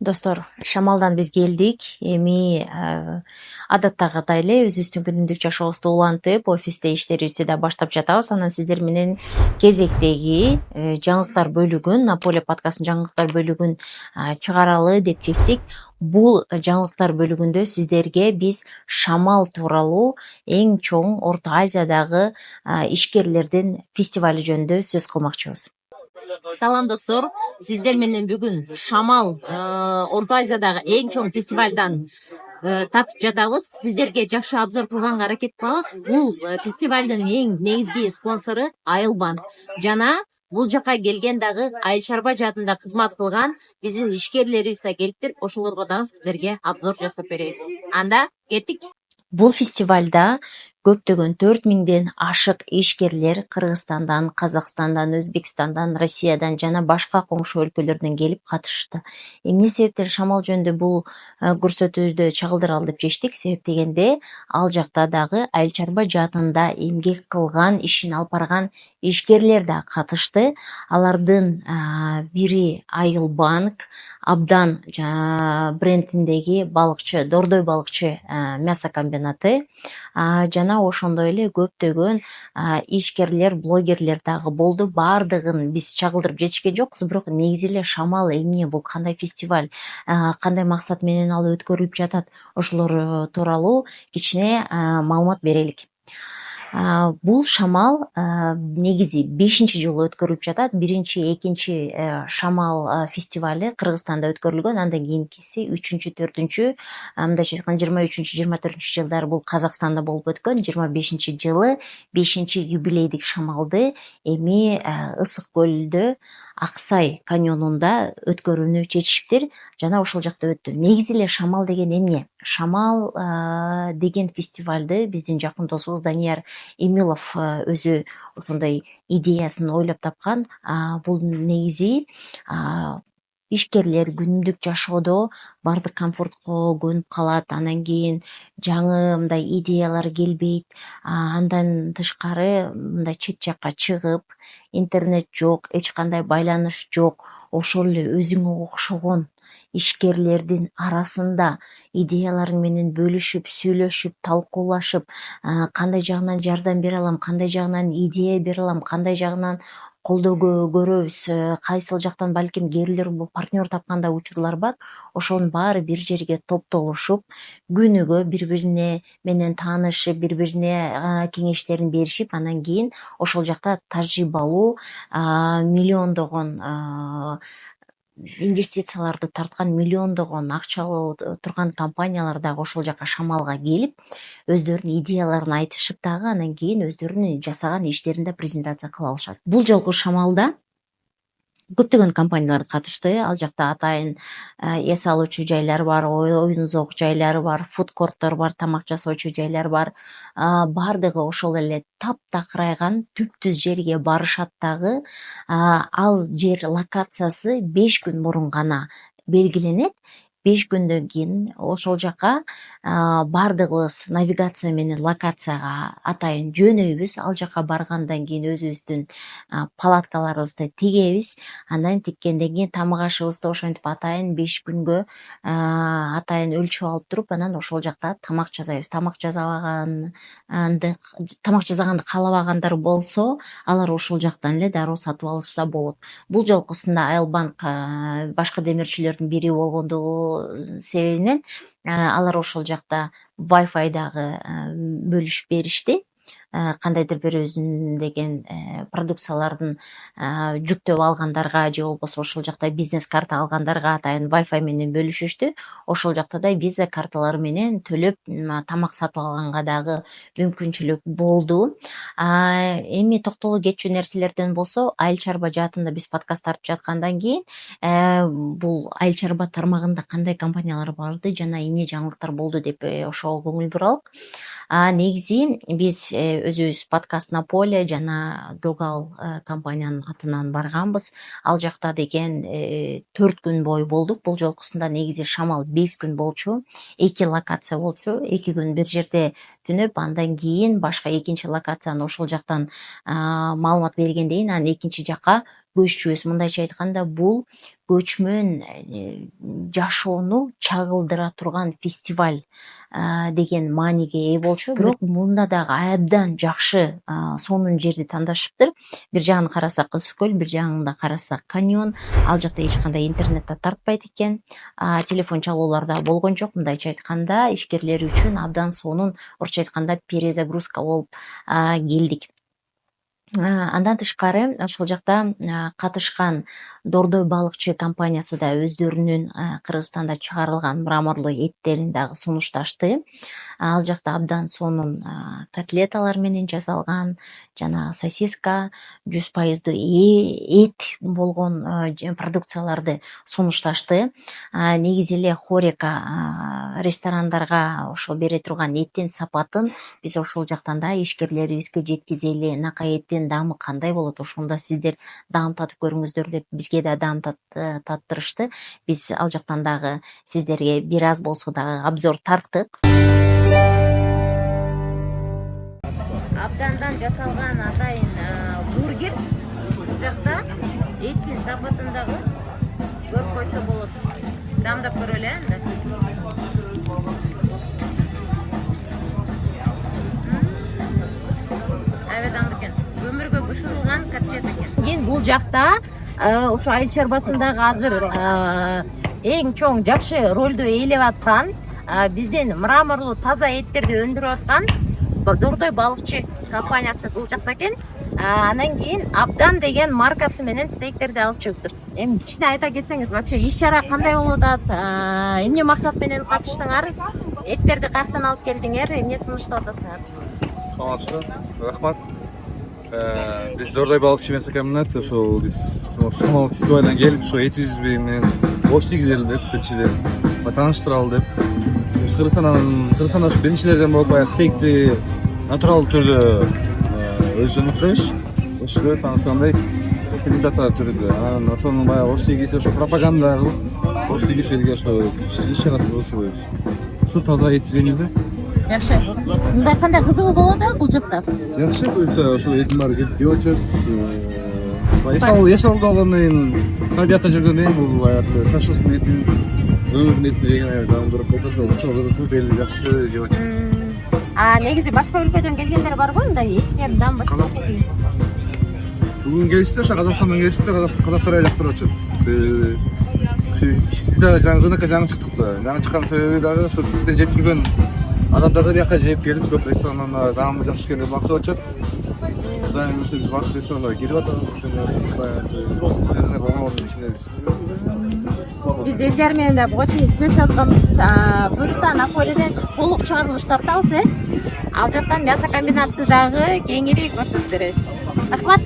Достор, Шамалдан биз келдик. Эми адаттагыдай эле өзүбүздүн күнүмдүк жашообузду улантып, офисте иштерибизди да баштап жатабыз. Анан сиздер менен кезектеги жаңылыктар бөлүгүн, Наполе подкасттын жаңылыктар бөлүгүн чыгаралы деп чечтик. Бул жаңылыктар бөлүгүндө сиздерге биз Шамал тууралуу эң чоң Орто Азиядагы ишкерлердин фестивали жөнүндө сөз кылмакчыбыз. Салам достор, сиздер менен бүгүн Шамал Орто Азиядагы эң чоң фестивалдан татып жатабыз. Сиздерге жакшы обзор кылганга аракет кылабыз. Бул фестивалдын эң негизги спонсору Айылбанк жана бул жака келген дагы айыл чарба жаатында кызмат кылган биздин ишкерлерибиз да келиптир. Ошолорго дагы сиздерге обзор жасап беребиз. Анда кеттик. Бул фестивалда көптөгөн 4000ден ашык ишкерлер Кыргызстандан, Казакстандан, Өзбекстандан, Россиядан жана башка коңшу өлкөлөрдөн келип катышты. Эмне себептен Шамал жөнүндө бул көрсөтүүдө чагылдыралы деп чечтик? Себеп дегенде ал жакта дагы айыл чарба жаатында эмгек кылган, ишин алып барган ишкерлер да катышты. Алардын бири Айылбанк, Абдан брендиндеги балыкчы, Дордой балыкчы мясо комбинаты жана ошондой эле көптөгөн ишкерлер, блогерлер дагы болду. Баардыгын биз чагылдырып жетишкен жокпуз, бирок негизи эле Шамал эмне, бул кандай фестиваль, кандай максат менен ал өткөрүлүп жатат, ошолор тууралуу кичине маалымат берелик. Бул Шамал негизи 5-жолу өткөрүлүп жатат. Биринчи, экинчи Шамал фестивали Кыргызстанда өткөрүлгөн, андан кийинкиси 3-чү, 4-чү, мындайча айтканда 23-чү, 24-чү жылдары бул Казакстанда болуп өткөн. 25-чи жылы 5-чи юбилейдик Шамалды эми Ысык көлдө Аксай каньонунда өткөрүүнү чечиптир жана ошол жакта өттү. Негизи эле Шамал деген эмне? Шамал деген фестивалды биздин жакын досубуз Данияр Эмилов өзү ошондой идеясын ойлоп тапкан. Бул негизи ишкерлер күнүмдүк жашоодо баардык комфортко көнүп калат, анан кийин жаңы мындай идеялар келбейт. Андан тышкары мындай чет жакка чыгып, интернет жок, эч кандай байланыш жок, ошол эле өзүңө окшогон ишкерлердин арасында идеяларың менен бөлүшүп, сүйлөшүп, талкуулашып, кандай жагынан жардам бере алам, кандай жагынан идея бере алам, кандай жагынан колдоо көрөбүз, кайсыл жактан балким кээрлер партнер тапкан да учурлар бар. Ошонун баары бир жерге топтолушуп, күнүгө бири-бирине менен таанышып, бири-бирине кеңештерин беришип, анан кийин ошол жакта тажрыйбалуу миллиондогон инвестицияларды тарткан, миллиондогон акча алып турган компаниялар дагы ошол жака Шамалга келип, өздөрүнүн идеяларын айтышып дагы анан кийин өздөрүнүн жасаган иштерин да презентация кыла алышат. Бул жолку Шамалда көптөгөн компаниялар катышты. Ал жакта атайын эс алуучу жайлар бар, оюн зоок жайлары бар, фудкорттор бар, тамак жасоочу жайлар бар. Баардыгы ошол эле таптакырайган түптүз жерге барышат дагы. Ал жер локациясы 5 күн мурун гана белгиленет. 5 күндөн кийин ошол жака баардыгыбыз навигация менен локацияга атайын жөнөйбүз. Ал жака баргандан кийин өзүбүздүн палаткаларыбызды тигебиз. Андан тиккенден кийин тамак ашыбызды ошентип атайын 5 күнгө атайын өлчөп алып туруп, анан ошол жакта тамак жасайбыз. Тамак жасаганды каалабагандар болсо, алар ошол жактан эле дароо сатып алышса болот. Бул жолкусунда Айылбанк башкы демирчилердин бири болгондугу себебинен алар ошол жакта Wi-Fi дагы бөлүшүп беришти. Кандайдыр бир өзүнүн деген продукциялардын жүктөп алгандарга же болбосо ошол жакта бизнес карта алгандарга атайын Wi-Fi менен бөлүшүштү. Ошол жакта да виза карталары менен төлөп тамак сатып алганга дагы мүмкүнчүлүк болду. Эми токтоло кетчү нерселерден болсо, айыл чарба жаатында биз подкаст тартып жаткандан кийин бул айыл чарба тармагында кандай компаниялар барды жана эмне жаңылыктар болду деп ошого көңүл буралык. Негизи биз өзүбүз подкаст Наполе жана Догал компаниянын атынан барганбыз. Ал жакта деген 4 күн бою болдук. Бул жолкусунда негизи Шамал 5 күн болчу. 2 локация болчу. 2 күн бир жерде түнөп, андан кийин башка экинчи локацияны ошол жактан маалымат бергенден кийин анан экинчи жакка көччүбүз. Мындайча айтканда, бул көчмөн жашоону чагылдыра турган фестиваль деген мааниге ээ болчу. Бирок мында дагы абдан жакшы сонун жерди тандашыптыр. Бир жагын карасак Кыз көл, бир жагында карасак каньон. Ал жакта эч кандай интернетте тартпайт экен. Телефон чалуулар да болгон жок. Мындайча айтканда, ишкерлер үчүн абдан сонун, орусча айтканда перезагрузка болуп келдик. Андан тышкары ошол жакта катышкан Дордой балыкчы компаниясы да өздөрүнүн Кыргызстанда чыгарылган мраморлуу эттерин дагы сунушташты. Ал жакта абдан сонун котлеталар менен жасалган, жана сосиска, 100% эт болгон продукцияларды сунушташты. Негизи эле Хорека ресторандарга ошол бере турган эттин сапатын биз ошол жактан да ишкерлерибизге жеткизели. Нака эттин даамы кандай болот, ошондо сиздер даам татып көрүңүздөр деп бизге да даам таттырышты. Биз ал жактан дагы сиздерге бир аз болсо дагы обзор тарттык. Абдандан жасалган атайын бургер бул жакта эттин сапатын дагы көрүп койсо болот. Даамдап көрөлү энди. Аябай даамдуу экен. Өмүргө бышырылган котлет экен. Бул жакта ошо айыл чарбасындагы азыр эң чоң жакшы ролду ээлеп аткан, биздин мраморлуу таза эттерди өндүрүп аткан Дордой балыкчы компаниясы бул жакта экен. Анан кийин Абдан деген маркасы менен стейктерди алып чыгыптыр. Эми кичине айта кетсеңиз, вообще иш-чара кандай болуп атат? Эмне максат менен катыштыңар? Эттерди каяктан алып келдиңер? Эмне сунуштап атасыңар? Саламатсызбы, рахмат. Биз Дордой балыкчы менен комбинат ошол биз Шамал фестивалынан келип, ошо этибиз менен ош тийгизели деп, биринчиден тааныштыралы деп. Биз Кыргызстанда ушу биринчилерден болуп баягы стейкти натуралдуу түрдө өзүнүн фреш, ошо таанышкандай имитация түрдө. Анан ошонун баягы ош тийгизи ошо пропаганда кылып, ош тийгизелерге ошо иш-чарасын өткөрүбүз. Ушу таза эт жейбиз. Жакшы. Мындай кандай кызыгуу болот бул жакта? Жакшы, ошол этин баары келип жеп атышат. Яшалгандын табиятта жүргөндөн кийин бул баягы ташлыктын этин, өрүн этин жеген даамдырып болсо, ошол белги жакшы жеп атышат. Негизи башка өлкөдөн келгендер барбы мындай эттер даам башка? Бүгүн келишти, ошо Казакстандан келишти, казактар жактырып атышат. Рынокко жаңы чыктык да. Жаңы чыккан себеби дагы ошо бизден жетишпеген адамдар да бияка жеп келип, көп ресторандан даамы жакшы экенин бактып атышат. Дайым биз бардык ресторандарга кирип атабыз, Биз элдер менен да буга чейин сүйлөшүп атканбыз. Буюрса Наполеден толук чыгарылыш тартабыз, ал жактан мясокомбинатты дагы кеңири көрсөтүп беребиз. Рахмат.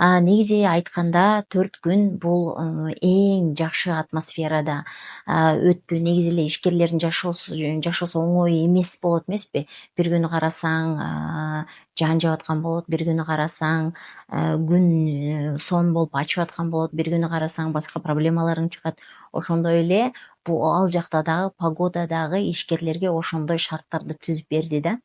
Негизи айтканда 4 күн бул эң жакшы атмосферада өттү. Негизи эле ишкерлердин жашоосу оңой эмес болот эмеспи? Бир күнү карасаң жан жап аткан болот, бир күнү карасаң күн сон болуп ачып аткан болот, бир күнү карасаң башка проблемаларың чыгат. Ошондой эле бул ал жакта дагы погода дагы ишкерлерге ошондой шарттарды түзүп берди да.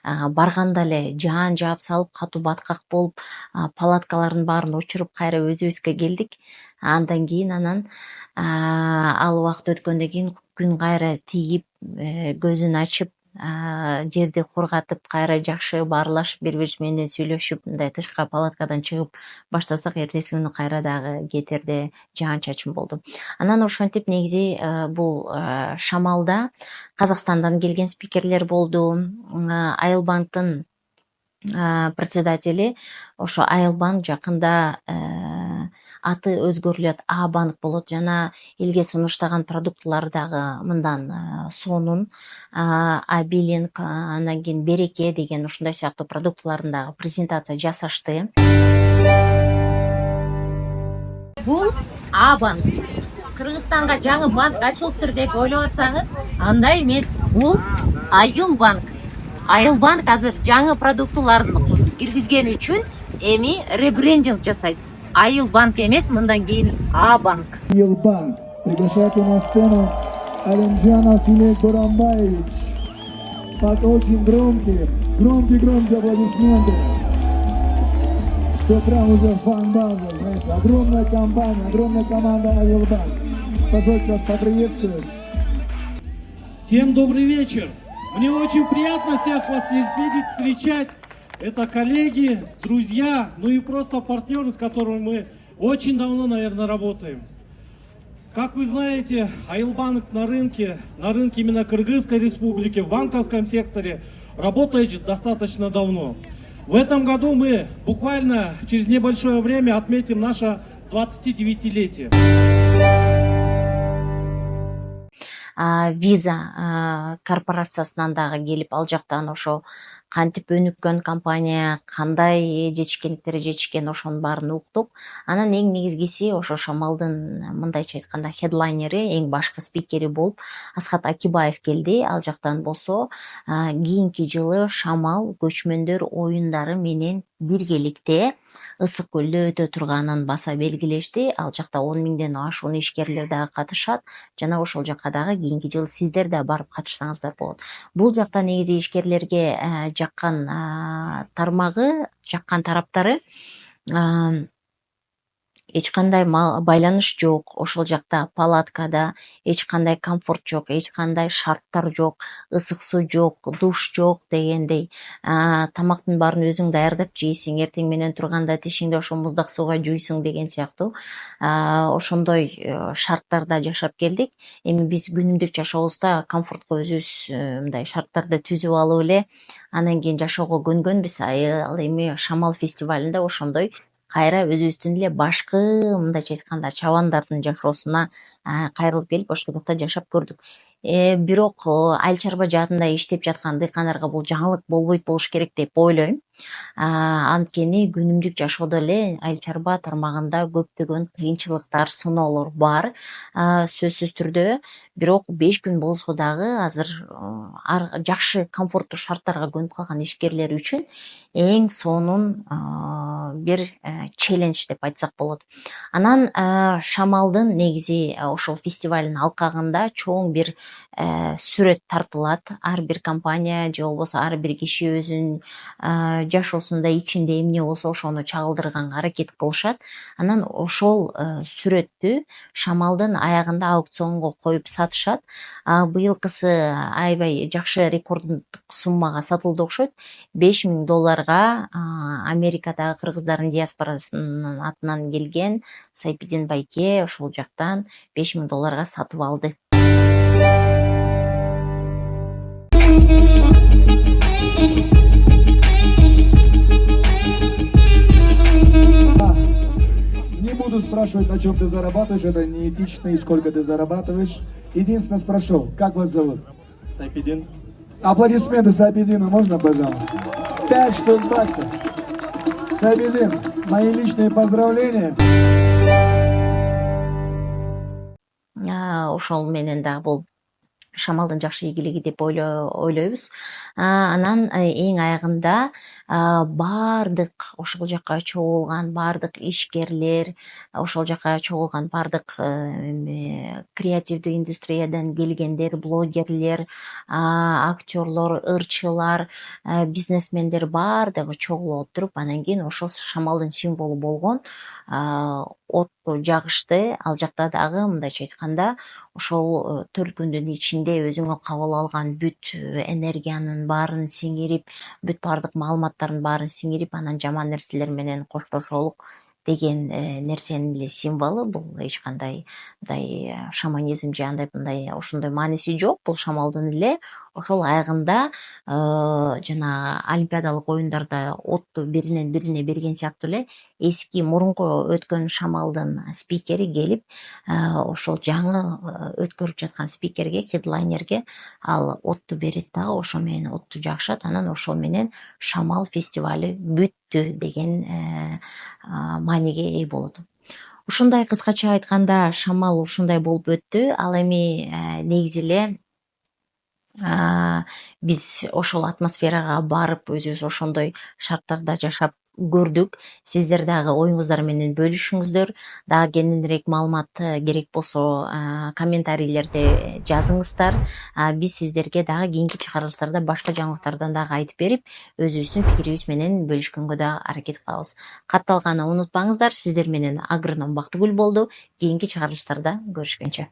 Барганда эле жаан жаап салып, катуу баткак болуп, палаткалардын баарын учуруп кайра өзүбүзгө келдик. Андан кийин ал убакыт өткөндөн кийин күн кайра тийип, көзүн ачып, жерди кургатып, кайра жакшы баарлашып, бири-бирибиз менен сүйлөшүп, мындай тышка палаткадан чыгып баштасак, эртеси күнү кайра дагы кетерде жаан-чачын болду. Анан ошентип негизи бул Шамалда Казакстандан келген спикерлер болду. Айылбанктын председатели, ошо Айылбанк жакында аты өзгөрүлөт, А-банк болот, жана элге сунуштаган продуктлар дагы мындан сонун, Абилинг, андан кийин Береке деген ушундай сыяктуу продуктларын дагы презентация жасашты. Бул А-банк. Кыргызстанга жаңы банк ачылыптыр деп ойлоп атсаңыз, андай эмес. Бул Айылбанк. Айылбанк азыр жаңы продуктыларын киргизген үчүн эми ребрендинг жасайт. Айылбанк эмес, мындан кийин А-банк. Айылбанк Приглашайте на сцену Алимжанов Тимур Бурамбаевич. Под очень громкие аплодисменты. Что прям уже фан-база, знаете, огромная компания, огромная команда Авилбанк. Позвольте вас поприветствовать. Всем добрый вечер. Мне очень приятно всех вас здесь видеть, встречать. Это коллеги, друзья, ну и просто партнеры, с которыми мы очень давно, наверное, работаем. Как вы знаете, Айылбанк на рынке именно Кыргызской республики, в банковском секторе, работает достаточно давно. В этом году мы буквально через небольшое время отметим наше 29-летие. Виза корпорациясынан дагы келип, ал жактан ошо кантип өнүккөн компания, кандай жетишкендиктерге жетишкен, ошонун баарын уктук. Анан эң негизгиси ошо Шамалдын мындайча айтканда хедлайнери, эң башкы спикери болуп Асхат Акибаев келди. Ал жактан болсо кийинки жылы Шамал көчмөндөр оюндары менен биргеликте Ысык көлдө өтө турганын баса белгилешти. Ал жакта 10 миңден ашуун ишкерлер дагы катышат жана ошол жака дагы кийинки жылы сиздер да барып катышсаңыздар болот. Бул жакта негизи ишкерлерге жаккан тармагы, жаккан тараптары эч кандай байланыш жок, ошол жакта палаткада эч кандай комфорт жок, эч кандай шарттар жок, ысык суу жок, душ жок дегендей. Тамактын баарын өзүң даярдап жейсиң, эртең менен турганда тишиңди ошо муздак сууга жуйсуң деген сыяктуу ошондой шарттарда жашап келдик. Эми биз күнүмдүк жашообузда комфортко өзүбүз мындай шарттарды түзүп алып эле анан кийин жашоого көнгөнбүз. Ал эми Шамал фестивалында ошондой кайра өзүбүздүн эле башкы мындайча айтканда чабандардын жашоосуна кайрылып келип ошол жакта жашап көрдүк. Бирок айыл чарба жаатында иштеп жаткан дыйкандарга бул жаңылык болбойт болуш керек деп ойлойм. Анткени күнүмдүк жашоодо эле айыл чарба тармагында көптөгөн кыйынчылыктар, сыноолор бар, сөзсүз түрдө. Бирок 5 күн болсо дагы азыр жакшы комфорттуу шарттарга көнүп калган ишкерлер үчүн эң сонун бир челлендж деп айтсак болот. Анан Шамалдын негизи ошол фестивалдын алкагында чоң бир сүрөт тартылат. Ар бир компания же болбосо ар бир киши өзүнүн жашоосунда ичинде эмне болсо ошону чагылдырганга аракет кылышат. Анан ошол сүрөттү Шамалдын аягында аукционго коюп сатышат. Быйылкысы аябай жакшы рекорддук суммага сатылды окшойт. $5,000 Америкадагы кыргыздардын диаспорасынын атынан келген Сайпидин байке ошол жактан $5,000 сатып алды. Не буду спрашивать, на чем ты зарабатываешь, это неэтично и сколько ты зарабатываешь. Единственное спрошу, как вас зовут? Сайпидин. Аплодисменты Сайпидину можно, пожалуйста? 5 штук баксов. Сайпидин, мои личные поздравления. Ошол менен дагы бул Шамалдын жакшы ийгилиги деп ойлойбуз. Анан эң аягында бардык ошол жака чогулган бардык ишкерлер, ошол жака чогулган бардык креативдүү индустриядан келгендер, блогерлер, актерлор, ырчылар, бизнесмендер бардыгы чогулуп туруп, анан кийин ошол Шамалдын символу болгон отту жагышты. Ал жакта дагы мындайча айтканда ошол 4 күндүн ичинде өзүңө кабыл алган бүт энергиянын баарын сиңирип, бүт бардык маалыматтардын баарын сиңирип, анан жаман нерселер менен коштошолук деген нерсенин эле символу. Бул эч кандай мындай шаманизм же андай мындай ошондой мааниси жок. Бул Шамалдын эле ошол аягында жана олимпиадалык оюндарда отту биринен бирине берген сыяктуу эле эски мурунку өткөн Шамалдын спикери келип ошол жаңы өткөрүп жаткан спикерге, хедлайнерге ал отту берет дагы, ошо менен отту жагышат. Анан ошол менен Шамал фестивали бүттү деген мааниге ээ болот. Ушундай кыскача айтканда Шамал ушундай болуп өттү. Ал эми негизи эле биз ошол атмосферага барып өзүбүз ошондой шарттарда жашап көрдүк. Сиздер дагы оюңуздар менен бөлүшүңүздөр. Дагы кененирээк маалымат керек болсо комментарийлерде жазыңыздар. Биз сиздерге дагы кийинки чыгарылыштарда башка жаңылыктардан дагы айтып берип, өзүбүздүн пикирибиз менен бөлүшкөнгө дагы аракет кылабыз. Катталганы унутпаңыздар. Сиздер менен агроном Бактыгүл болду. Кийинки чыгарылыштарда көрүшкөнчө.